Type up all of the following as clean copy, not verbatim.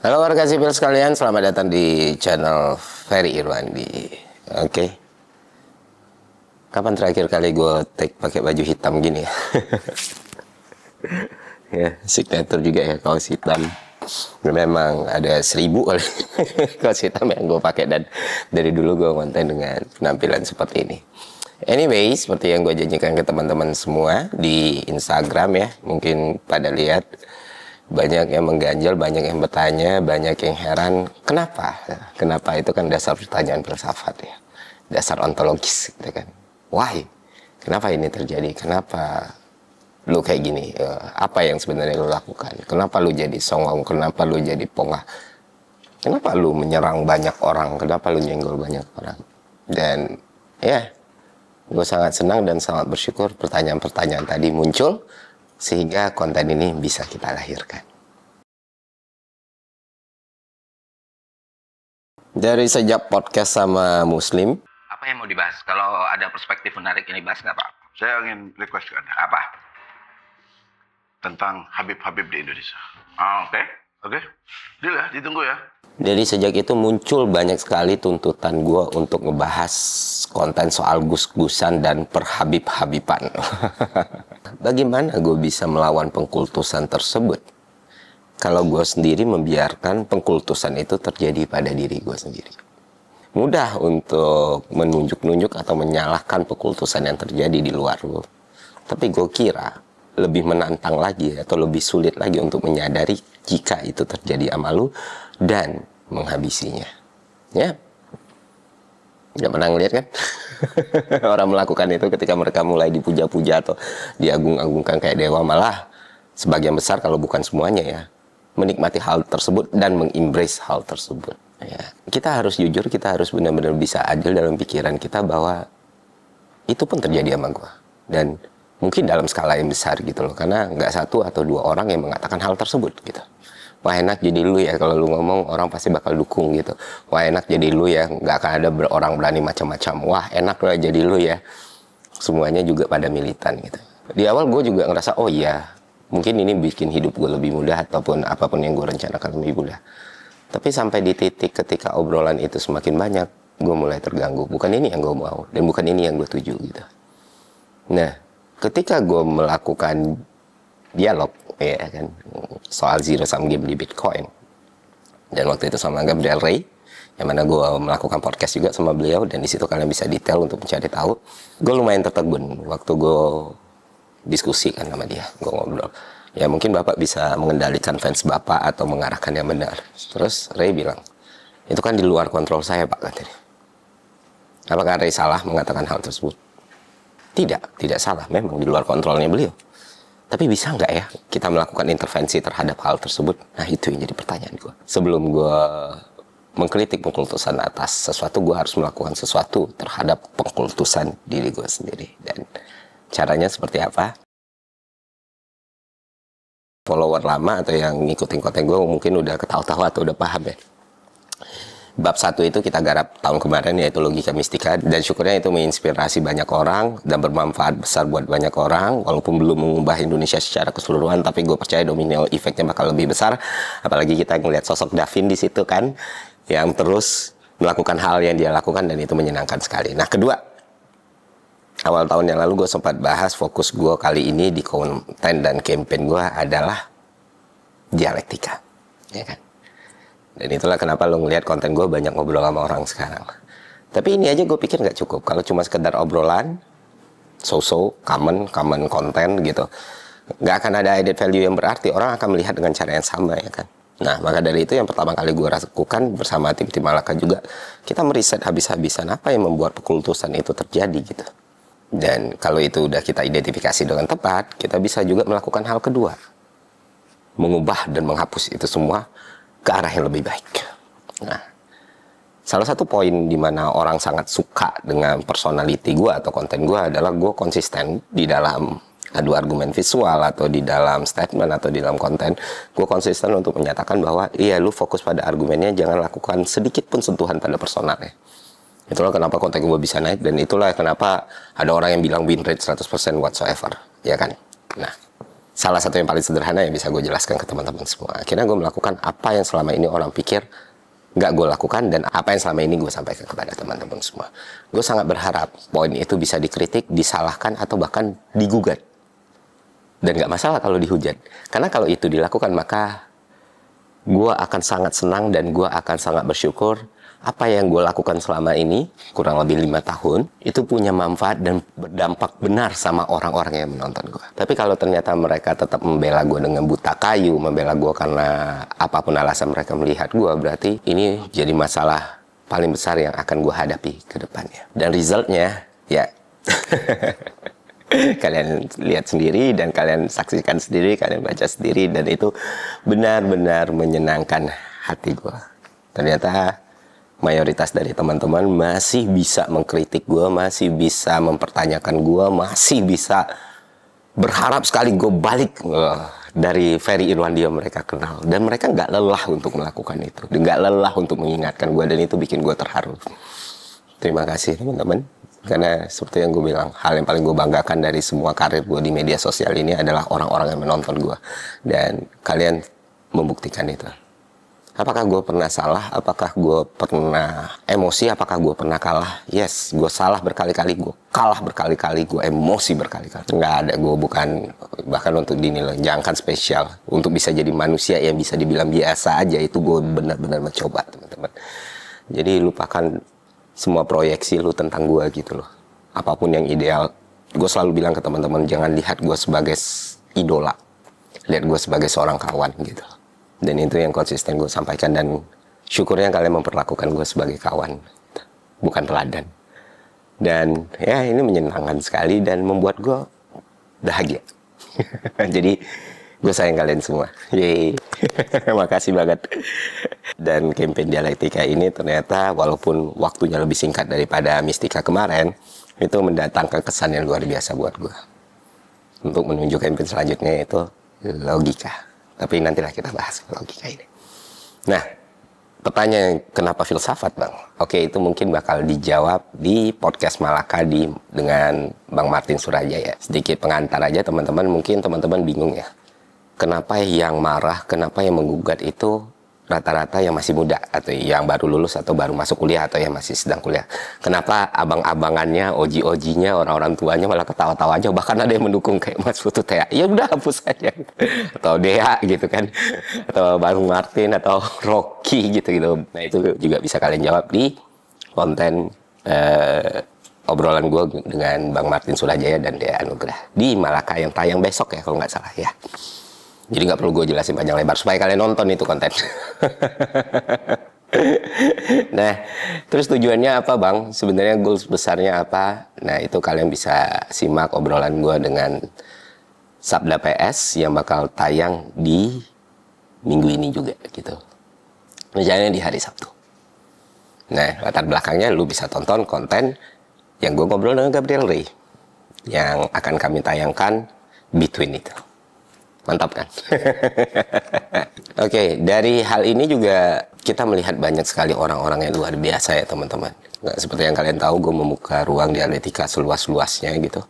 Halo warga sipil sekalian, selamat datang di channel Ferry Irwandi. Oke. Kapan terakhir kali gue take pakai baju hitam gini ya? Ya, signature juga ya kaos hitam. Memang ada 1000 kali kaos hitam yang gue pakai, dan dari dulu gue konten dengan penampilan seperti ini. Anyway, seperti yang gue janjikan ke teman-teman semua di Instagram ya, mungkin pada lihat. Banyak yang mengganjal, banyak yang bertanya, banyak yang heran. Kenapa? Kenapa itu kan dasar pertanyaan filsafat ya. Dasar ontologis gitu kan. Why? Kenapa ini terjadi? Kenapa lu kayak gini? Apa yang sebenarnya lu lakukan? Kenapa lu jadi songong? Kenapa lu jadi pongah? Kenapa lu menyerang banyak orang? Kenapa lu nyenggol banyak orang? Dan ya, gue sangat senang dan sangat bersyukur pertanyaan-pertanyaan tadi muncul, sehingga konten ini bisa kita lahirkan. Dari sejak podcast sama Muslim, apa yang mau dibahas? Kalau ada perspektif menarik ini bahas nggak Pak? Saya ingin request ke Anda Apa? tentang Habib-Habib di Indonesia. Oke. Oke? Deal ya, ditunggu ya. Dari sejak itu muncul banyak sekali tuntutan gue untuk ngebahas konten soal gus-gusan dan perhabib-habiban. Bagaimana gue bisa melawan pengkultusan tersebut kalau gue sendiri membiarkan pengkultusan itu terjadi pada diri gue sendiri? Mudah untuk menunjuk-nunjuk atau menyalahkan pengkultusan yang terjadi di luar gue. Tapi gue kira lebih menantang lagi atau lebih sulit lagi untuk menyadari jika itu terjadi sama lu dan menghabisinya. Ya, nggak pernah ngeliat kan? Orang melakukan itu ketika mereka mulai dipuja-puja atau diagung-agungkan kayak dewa, malah sebagian besar kalau bukan semuanya ya, menikmati hal tersebut dan mengembrace hal tersebut. Ya, kita harus jujur, kita harus benar-benar bisa adil dalam pikiran kita bahwa itu pun terjadi sama gua, dan mungkin dalam skala yang besar gitu loh, karena nggak satu atau dua orang yang mengatakan hal tersebut gitu. Wah enak jadi lu ya, kalau lu ngomong orang pasti bakal dukung gitu. Wah enak jadi lu ya, nggak akan ada orang berani macam-macam. Wah enak lah jadi lu ya, semuanya juga pada militan gitu. Di awal gue juga ngerasa oh iya, mungkin ini bikin hidup gue lebih mudah ataupun apapun yang gue rencanakan lebih mudah. Tapi sampai di titik ketika obrolan itu semakin banyak, gue mulai terganggu. Bukan ini yang gue mau dan bukan ini yang gue tuju gitu. Nah, ketika gue melakukan dialog ya kan soal zero sum game di Bitcoin, dan waktu itu sama Gabriel Ray, yang mana gue melakukan podcast juga sama beliau, dan di situ kalian bisa detail untuk mencari tahu. Gue lumayan tertegun waktu gue diskusi kan sama dia, gue ngobrol. Ya mungkin Bapak bisa mengendalikan fans Bapak atau mengarahkan yang benar. Terus Ray bilang, itu kan di luar kontrol saya Pak, katanya. Apakah Ray salah mengatakan hal tersebut? Tidak salah, memang di luar kontrolnya beliau. Tapi bisa nggak ya kita melakukan intervensi terhadap hal tersebut? Nah itu yang jadi pertanyaan gue. Sebelum gue mengkritik pengkultusan atas sesuatu, gue harus melakukan sesuatu terhadap pengkultusan diri gue sendiri. Dan caranya seperti apa? Follower lama atau yang ngikutin konten gue mungkin udah ketahu-tahu atau udah paham ya. Bab 1 itu kita garap tahun kemarin, yaitu logika mistika, dan syukurnya itu menginspirasi banyak orang dan bermanfaat besar buat banyak orang, walaupun belum mengubah Indonesia secara keseluruhan, tapi gue percaya domino efeknya bakal lebih besar, apalagi kita ngelihat sosok Davin di situ kan, yang terus melakukan hal yang dia lakukan, dan itu menyenangkan sekali. Nah kedua, awal tahun yang lalu gue sempat bahas fokus gue kali ini di konten dan campaign gue adalah dialektika, ya kan? Dan itulah kenapa lo ngelihat konten gue banyak ngobrol sama orang sekarang. Tapi ini aja gue pikir nggak cukup. Kalau cuma sekedar obrolan, common konten gitu, nggak akan ada added value yang berarti. Orang akan melihat dengan cara yang sama ya kan. Nah maka dari itu yang pertama kali gue lakukan bersama tim Malaka juga, kita meriset habis-habisan apa yang membuat pengkultusan itu terjadi gitu. Dan kalau itu udah kita identifikasi dengan tepat, kita bisa juga melakukan hal kedua, mengubah dan menghapus itu semua ke arah yang lebih baik. Nah, salah satu poin di mana orang sangat suka dengan personality gue atau konten gue adalah gue konsisten di dalam adu argumen visual atau di dalam statement atau di dalam konten. Gue konsisten untuk menyatakan bahwa iya lu fokus pada argumennya, jangan lakukan sedikit pun sentuhan pada personalnya. Itulah kenapa konten gue bisa naik, dan itulah kenapa ada orang yang bilang win rate 100% whatsoever, ya kan? Nah, salah satu yang paling sederhana yang bisa gue jelaskan ke teman-teman semua. Akhirnya gue melakukan apa yang selama ini orang pikir nggak gue lakukan, dan apa yang selama ini gue sampaikan kepada teman-teman semua. Gue sangat berharap poin itu bisa dikritik, disalahkan, atau bahkan digugat. Dan nggak masalah kalau dihujat. Karena kalau itu dilakukan, maka gue akan sangat senang dan gue akan sangat bersyukur apa yang gue lakukan selama ini, kurang lebih 5 tahun, itu punya manfaat dan berdampak benar sama orang-orang yang menonton gue. Tapi kalau ternyata mereka tetap membela gue dengan buta kayu, membela gue karena apapun alasan mereka melihat gue, berarti ini jadi masalah paling besar yang akan gue hadapi ke depannya. Dan resultnya, ya kalian lihat sendiri dan kalian saksikan sendiri, kalian baca sendiri, dan itu benar-benar menyenangkan hati gue. Ternyata mayoritas dari teman-teman masih bisa mengkritik gue, masih bisa mempertanyakan gue, masih bisa berharap sekali gue balik dari Ferry Irwandia mereka kenal. Dan mereka nggak lelah untuk melakukan itu, nggak lelah untuk mengingatkan gue, dan itu bikin gue terharu. Terima kasih teman-teman. Karena seperti yang gue bilang, hal yang paling gue banggakan dari semua karir gue di media sosial ini adalah orang-orang yang menonton gue. Dan kalian membuktikan itu. Apakah gue pernah salah? Apakah gue pernah emosi? Apakah gue pernah kalah? Yes, gue salah berkali-kali, gue kalah berkali-kali, gue emosi berkali-kali. Nggak ada, gue bukan, bahkan untuk dinilai, jangankan spesial. Untuk bisa jadi manusia yang bisa dibilang biasa aja, itu gue benar-benar mencoba, teman-teman. Jadi lupakan semua proyeksi lu tentang gue gitu loh. Apapun yang ideal, gue selalu bilang ke teman-teman, jangan lihat gue sebagai idola. Lihat gue sebagai seorang kawan gitu. Dan itu yang konsisten gue sampaikan, dan syukurnya kalian memperlakukan gue sebagai kawan, bukan teladan. Dan ya ini menyenangkan sekali dan membuat gue bahagia. Jadi gue sayang kalian semua. Yeay. Makasih banget. Dan campaign dialektika ini ternyata walaupun waktunya lebih singkat daripada Mistika kemarin, itu mendatangkan kesan yang luar biasa buat gue. Untuk menuju campaign selanjutnya itu logika. Tapi nantilah kita bahas logika ini. Nah, pertanyaan kenapa filsafat, Bang? Oke, itu mungkin bakal dijawab di podcast Malaka dengan Bang Martin Surajaya. Sedikit pengantar aja teman-teman, mungkin teman-teman bingung ya. Kenapa yang marah, kenapa yang menggugat itu rata-rata yang masih muda, atau yang baru lulus, atau baru masuk kuliah, atau yang masih sedang kuliah. Kenapa abang-abangannya, oji-ojinya, orang-orang tuanya malah ketawa-tawa aja, bahkan ada yang mendukung kayak Mas Putu Tea, ya udah hapus aja, atau Dea gitu kan, atau Bang Martin, atau Rocky gitu-gitu. Nah itu juga bisa kalian jawab di konten obrolan gue dengan Bang Martin Surajaya dan Dea Anugrah di Malaka yang tayang besok ya kalau nggak salah ya. Jadi nggak perlu gue jelasin panjang lebar supaya kalian nonton itu konten. Nah, terus tujuannya apa, Bang? Sebenarnya goals besarnya apa? Nah, itu kalian bisa simak obrolan gue dengan Sabda PS yang bakal tayang di minggu ini juga gitu. Rencananya di hari Sabtu. Nah, latar belakangnya lu bisa tonton konten yang gue ngobrol dengan Gabriel Ray yang akan kami tayangkan between itu. Mantap kan? Oke, dari hal ini juga kita melihat banyak sekali orang-orang yang luar biasa ya teman-teman. Nah, seperti yang kalian tahu, gue membuka ruang dialektika seluas-luasnya gitu.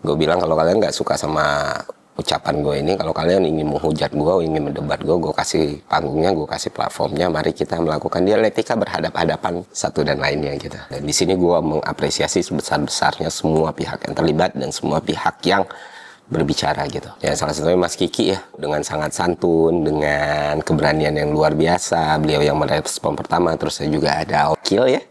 Gue bilang kalau kalian nggak suka sama ucapan gue ini, kalau kalian ingin menghujat gue, ingin mendebat gue kasih panggungnya, gue kasih platformnya, mari kita melakukan dialektika berhadap-hadapan satu dan lainnya gitu. Dan di sini gue mengapresiasi sebesar-besarnya semua pihak yang terlibat dan semua pihak yang berbicara gitu. Ya salah satunya Mas Kiki ya, dengan sangat santun, dengan keberanian yang luar biasa, beliau yang merespon pertama. Terus saya juga ada Okil ya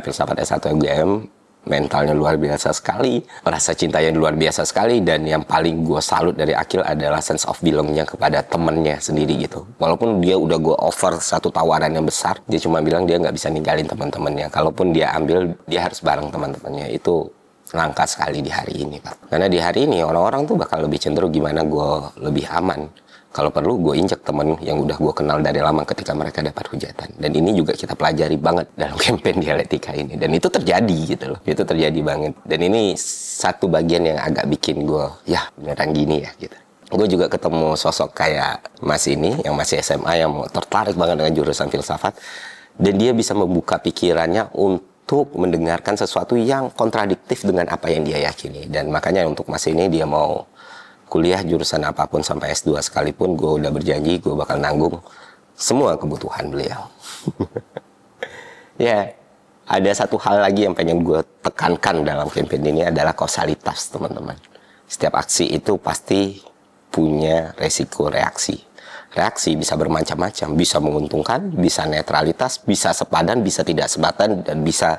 filsafat S1 UGM, mentalnya luar biasa sekali, rasa cintanya luar biasa sekali, dan yang paling gue salut dari Akil adalah sense of belongnya kepada temennya sendiri gitu. Walaupun dia udah gue offer satu tawaran yang besar, dia cuma bilang dia nggak bisa ninggalin teman-temannya. Kalaupun dia ambil, dia harus bareng teman-temannya. Itu langka sekali di hari ini, Pak. Karena di hari ini orang-orang tuh bakal lebih cenderung gimana gue lebih aman. Kalau perlu gue injek temen yang udah gue kenal dari lama ketika mereka dapat hujatan. Dan ini juga kita pelajari banget dalam campaign dialektika ini. Dan itu terjadi gitu loh. Itu terjadi banget. Dan ini satu bagian yang agak bikin gue, ya beneran gini ya gitu. Gue juga ketemu sosok kayak Mas ini, yang masih SMA, yang tertarik banget dengan jurusan filsafat. Dan dia bisa membuka pikirannya untuk mendengarkan sesuatu yang kontradiktif dengan apa yang dia yakini. Dan makanya untuk Mas ini dia mau kuliah jurusan apapun sampai S2 sekalipun, gue udah berjanji gue bakal nanggung semua kebutuhan beliau. Ya, ada satu hal lagi yang pengen gue tekankan dalam campaign ini adalah kausalitas, teman-teman. Setiap aksi itu pasti punya resiko reaksi. Reaksi bisa bermacam-macam, bisa menguntungkan, bisa netralitas, bisa sepadan, bisa tidak sepadan, dan bisa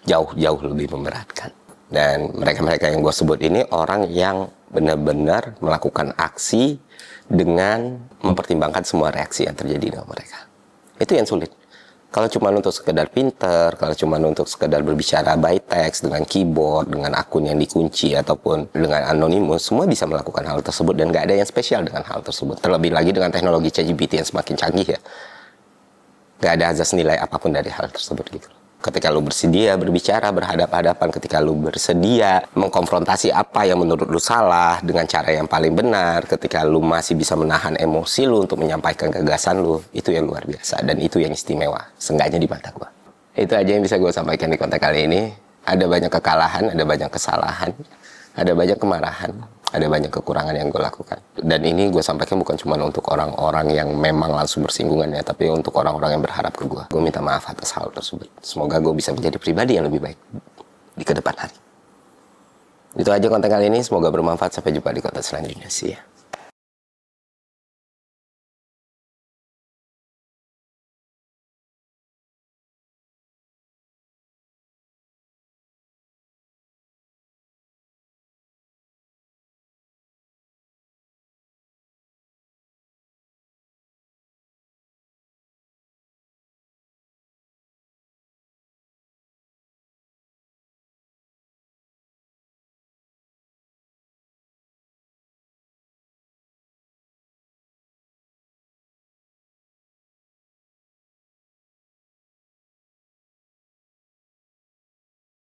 jauh-jauh lebih memberatkan. Dan mereka-mereka yang gue sebut ini orang yang benar-benar melakukan aksi dengan mempertimbangkan semua reaksi yang terjadi dalam mereka. Itu yang sulit. Kalau cuma untuk sekedar pinter, kalau cuma untuk sekedar berbicara by text dengan keyboard, dengan akun yang dikunci ataupun dengan anonimus, semua bisa melakukan hal tersebut dan nggak ada yang spesial dengan hal tersebut. Terlebih lagi dengan teknologi ChatGPT yang semakin canggih ya, nggak ada azas nilai apapun dari hal tersebut gitu. Ketika lu bersedia berbicara berhadap-hadapan, ketika lu bersedia mengkonfrontasi apa yang menurut lu salah dengan cara yang paling benar, ketika lu masih bisa menahan emosi lu untuk menyampaikan gagasan lu, itu yang luar biasa dan itu yang istimewa, seenggaknya di mata gua. Itu aja yang bisa gue sampaikan di konten kali ini. Ada banyak kekalahan, ada banyak kesalahan, ada banyak kemarahan, ada banyak kekurangan yang gue lakukan. Dan ini gue sampaikan bukan cuma untuk orang-orang yang memang langsung bersinggungan ya, tapi untuk orang-orang yang berharap ke gue. Gue minta maaf atas hal tersebut. Semoga gue bisa menjadi pribadi yang lebih baik di kedepan hari. Itu aja konten kali ini, semoga bermanfaat. Sampai jumpa di konten selanjutnya. See ya.